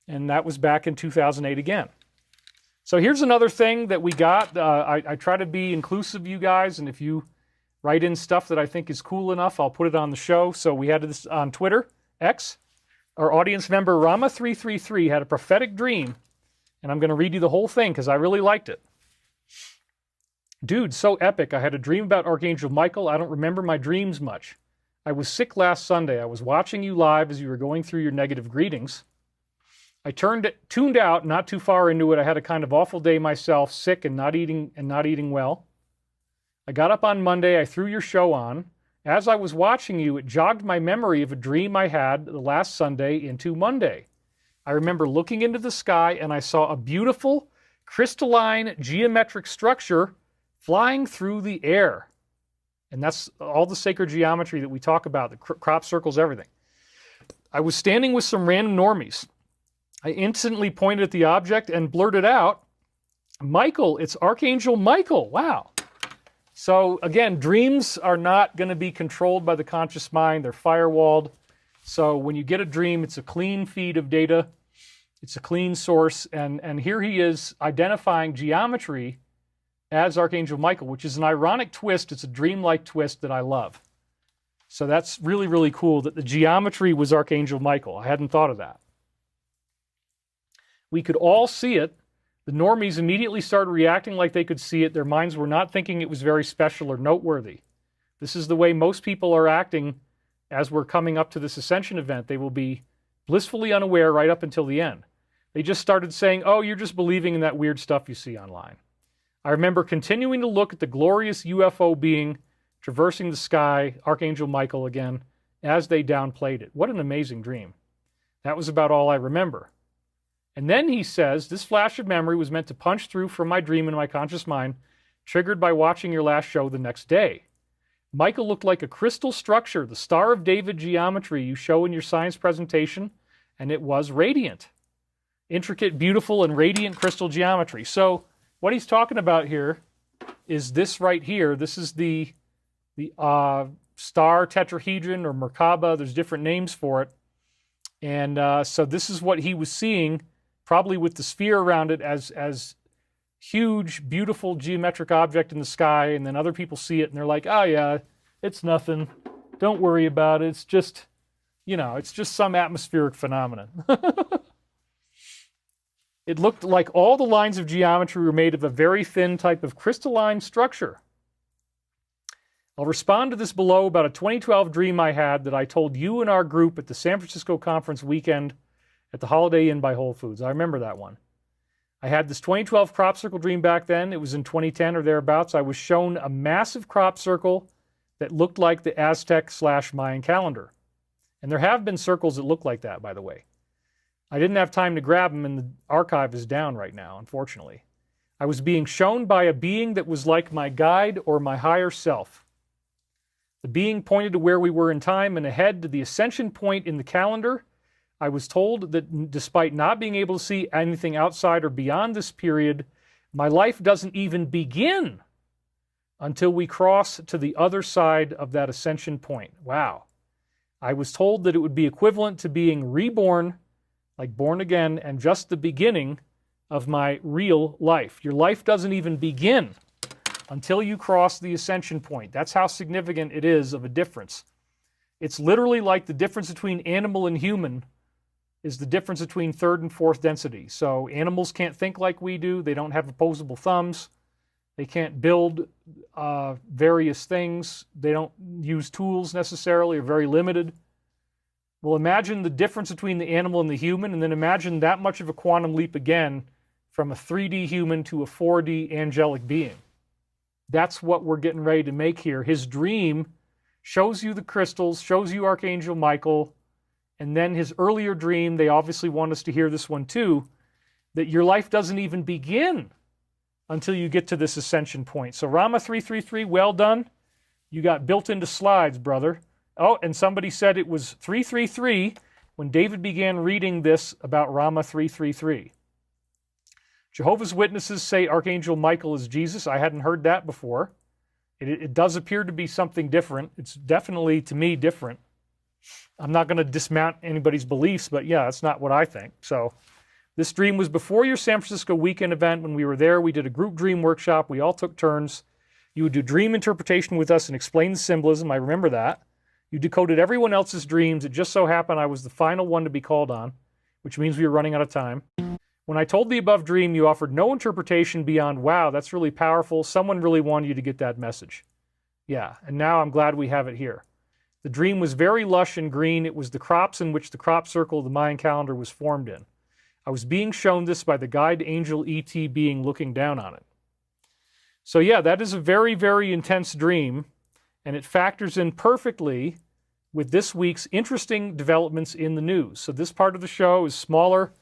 And that was back in 2008 again. So here's another thing that we got. I try to be inclusive, you guys, and if you write in stuff that I think is cool enough, I'll put it on the show. So we had this on Twitter, X. Our audience member, Rama333, had a prophetic dream, and I'm going to read you the whole thing because I really liked it. Dude, so epic. I had a dream about Archangel Michael. I don't remember my dreams much. I was sick last Sunday. I was watching you live as you were going through your negative greetings. I tuned out, not too far into it. I had a kind of awful day myself, sick and not eating well. I got up on Monday. I threw your show on. As I was watching you, it jogged my memory of a dream I had the last Sunday into Monday. I remember looking into the sky and I saw a beautiful crystalline geometric structure flying through the air. And that's all the sacred geometry that we talk about, the crop circles, everything. I was standing with some random normies. I instantly pointed at the object and blurted out, Michael, it's Archangel Michael. Wow. So again, dreams are not going to be controlled by the conscious mind. They're firewalled. So when you get a dream, it's a clean feed of data. It's a clean source. And here he is identifying geometry as Archangel Michael, which is an ironic twist. It's a dreamlike twist that I love. So that's really, really cool that the geometry was Archangel Michael. I hadn't thought of that. We could all see it. The normies immediately started reacting like they could see it. Their minds were not thinking it was very special or noteworthy. This is the way most people are acting as we're coming up to this Ascension event. They will be blissfully unaware right up until the end. They just started saying, oh, you're just believing in that weird stuff you see online. I remember continuing to look at the glorious UFO being traversing the sky, Archangel Michael again, as they downplayed it. What an amazing dream. That was about all I remember. And then he says, this flash of memory was meant to punch through from my dream into my conscious mind, triggered by watching your last show the next day. Michael looked like a crystal structure, the Star of David geometry you show in your science presentation, and it was radiant. Intricate, beautiful, and radiant crystal geometry. So what he's talking about here is this right here. This is the star tetrahedron or Merkaba. There's different names for it. And so this is what he was seeing, probably with the sphere around it as huge, beautiful geometric object in the sky, and then other people see it and they're like, oh yeah, it's nothing. Don't worry about it. It's just, you know, it's just some atmospheric phenomenon. It looked like all the lines of geometry were made of a very thin type of crystalline structure. I'll respond to this below about a 2012 dream I had that I told you and our group at the San Francisco conference weekend at the Holiday Inn by Whole Foods. I remember that one. I had this 2012 crop circle dream back then. It was in 2010 or thereabouts. I was shown a massive crop circle that looked like the Aztec/Mayan calendar. And there have been circles that look like that, by the way. I didn't have time to grab them, and the archive is down right now, unfortunately. I was being shown by a being that was like my guide or my higher self. The being pointed to where we were in time and ahead to the ascension point in the calendar. I was told that despite not being able to see anything outside or beyond this period, my life doesn't even begin until we cross to the other side of that ascension point. Wow. I was told that it would be equivalent to being reborn, like born again, and just the beginning of my real life. Your life doesn't even begin until you cross the ascension point. That's how significant it is of a difference. It's literally like the difference between animal and human is the difference between third and fourth density. So animals can't think like we do. They don't have opposable thumbs. They can't build various things. They don't use tools necessarily, or very limited. Well, imagine the difference between the animal and the human, and then imagine that much of a quantum leap again from a 3D human to a 4D angelic being. That's what we're getting ready to make here. His dream shows you the crystals, shows you Archangel Michael, and then his earlier dream, they obviously want us to hear this one too, that your life doesn't even begin until you get to this ascension point. So Rama333, well done. You got built into slides, brother. Oh, and somebody said it was 333 when David began reading this about Rama333. Jehovah's Witnesses say Archangel Michael is Jesus. I hadn't heard that before. It does appear to be something different. It's definitely, to me, different. I'm not going to dismount anybody's beliefs, but yeah, that's not what I think. So this dream was before your San Francisco weekend event. When we were there, we did a group dream workshop. We all took turns. You would do dream interpretation with us and explain the symbolism. I remember that. You decoded everyone else's dreams. It just so happened I was the final one to be called on, which means we were running out of time. When I told the above dream, you offered no interpretation beyond, wow, that's really powerful. Someone really wanted you to get that message. Yeah, and now I'm glad we have it here. The dream was very lush and green. It was the crops in which the crop circle of the Mayan calendar was formed in. I was being shown this by the guide angel ET being looking down on it. So yeah, that is a very, very intense dream, and it factors in perfectly with this week's interesting developments in the news. So this part of the show is smaller.